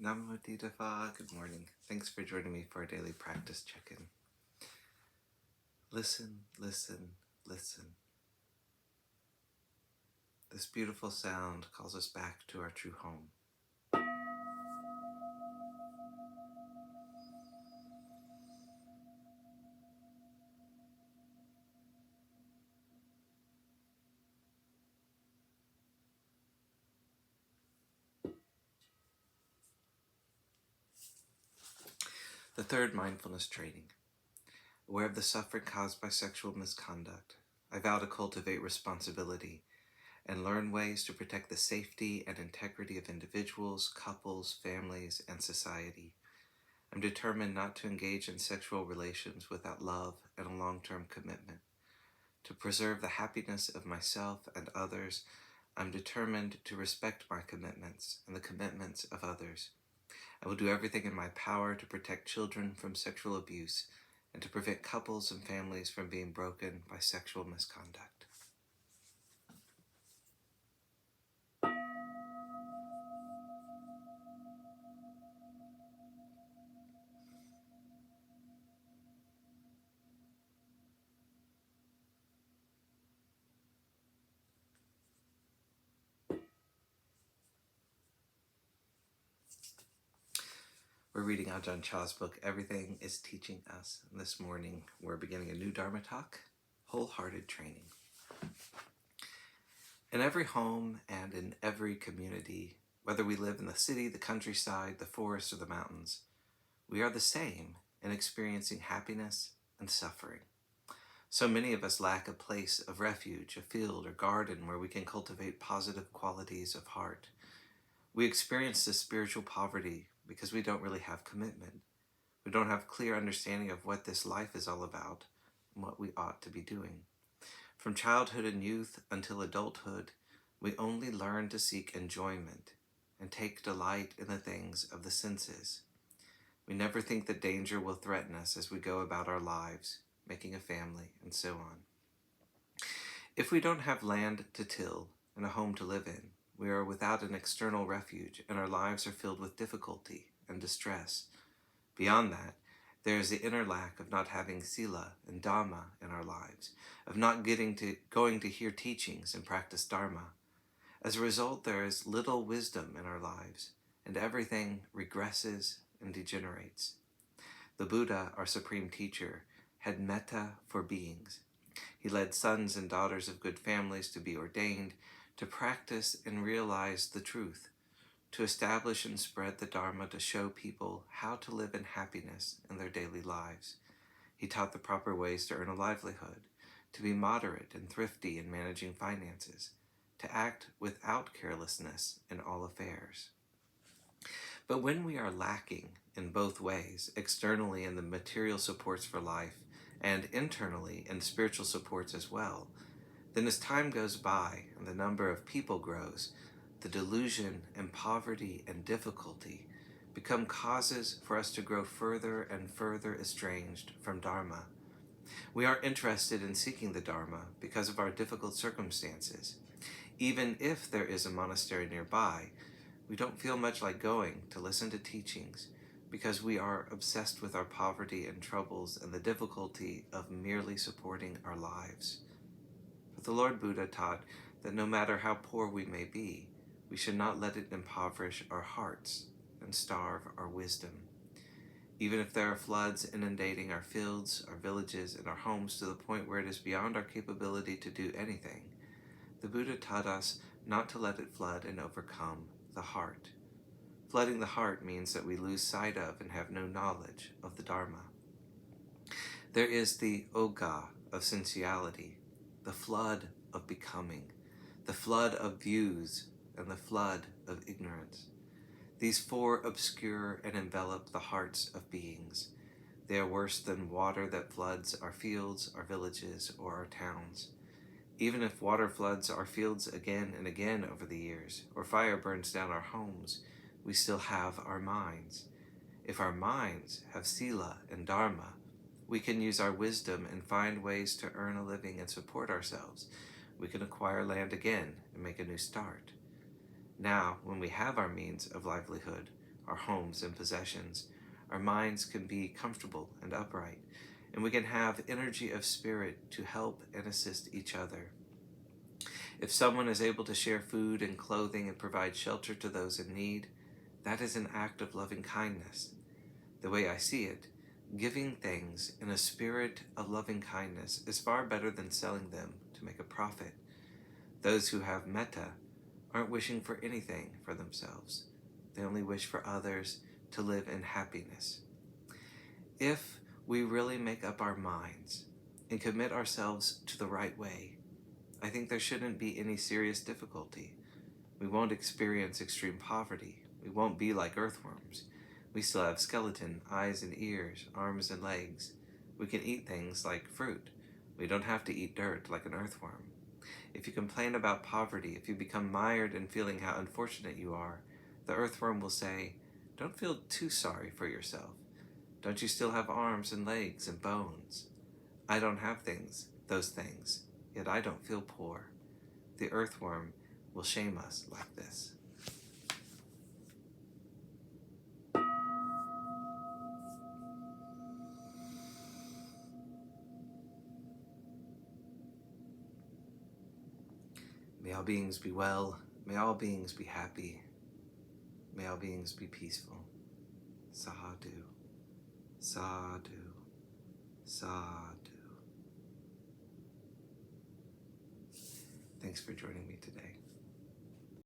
Namo. Good morning. Thanks for joining me for a daily practice check-in. Listen, listen, listen. This beautiful sound calls us back to our true home. The third mindfulness training. Aware of the suffering caused by sexual misconduct, I vow to cultivate responsibility and learn ways to protect the safety and integrity of individuals, couples, families, and society. I'm determined not to engage in sexual relations without love and a long-term commitment. To preserve the happiness of myself and others, I'm determined to respect my commitments and the commitments of others. I will do everything in my power to protect children from sexual abuse and to prevent couples and families from being broken by sexual misconduct. We're reading Ajahn Chah's book, Everything is Teaching Us. And this morning, we're beginning a new Dharma talk, Wholehearted Training. In every home and in every community, whether we live in the city, the countryside, the forest, or the mountains, we are the same in experiencing happiness and suffering. So many of us lack a place of refuge, a field or garden where we can cultivate positive qualities of heart. We experience this spiritual poverty because we don't really have commitment. We don't have clear understanding of what this life is all about and what we ought to be doing. From childhood and youth until adulthood, we only learn to seek enjoyment and take delight in the things of the senses. We never think that danger will threaten us as we go about our lives, making a family, and so on. If we don't have land to till and a home to live in, we are without an external refuge, and our lives are filled with difficulty and distress. Beyond that, there is the inner lack of not having sila and Dhamma in our lives, of not going to hear teachings and practice Dharma. As a result, there is little wisdom in our lives, and everything regresses and degenerates. The Buddha, our supreme teacher, had metta for beings. He led sons and daughters of good families to be ordained, to practice and realize the truth, to establish and spread the Dharma, to show people how to live in happiness in their daily lives. He taught the proper ways to earn a livelihood, to be moderate and thrifty in managing finances, to act without carelessness in all affairs. But when we are lacking in both ways, externally in the material supports for life and internally in spiritual supports as well, then as time goes by and the number of people grows, the delusion and poverty and difficulty become causes for us to grow further and further estranged from Dharma. We aren't interested in seeking the Dharma because of our difficult circumstances. Even if there is a monastery nearby, we don't feel much like going to listen to teachings because we are obsessed with our poverty and troubles and the difficulty of merely supporting our lives. But the Lord Buddha taught that no matter how poor we may be, we should not let it impoverish our hearts and starve our wisdom. Even if there are floods inundating our fields, our villages, and our homes to the point where it is beyond our capability to do anything, the Buddha taught us not to let it flood and overcome the heart. Flooding the heart means that we lose sight of and have no knowledge of the Dharma. There is the ogha of sensuality, the flood of becoming, the flood of views, and the flood of ignorance. These four obscure and envelop the hearts of beings. They are worse than water that floods our fields, our villages, or our towns. Even if water floods our fields again and again over the years, or fire burns down our homes, we still have our minds. If our minds have sila and dharma, we can use our wisdom and find ways to earn a living and support ourselves. We can acquire land again and make a new start. Now, when we have our means of livelihood, our homes and possessions, our minds can be comfortable and upright, and we can have energy of spirit to help and assist each other. If someone is able to share food and clothing and provide shelter to those in need, that is an act of loving kindness. The way I see it, giving things in a spirit of loving kindness is far better than selling them to make a profit. Those who have metta aren't wishing for anything for themselves. They only wish for others to live in happiness. If we really make up our minds and commit ourselves to the right way, I think there shouldn't be any serious difficulty. We won't experience extreme poverty. We won't be like earthworms. We still have skeleton, eyes and ears, arms and legs. We can eat things like fruit. We don't have to eat dirt like an earthworm. If you complain about poverty, if you become mired in feeling how unfortunate you are, the earthworm will say, "Don't feel too sorry for yourself. Don't you still have arms and legs and bones? I don't have those things, yet I don't feel poor." The earthworm will shame us like this. May all beings be well. May all beings be happy. May all beings be peaceful. Sadhu, sadhu, sadhu. Thanks for joining me today.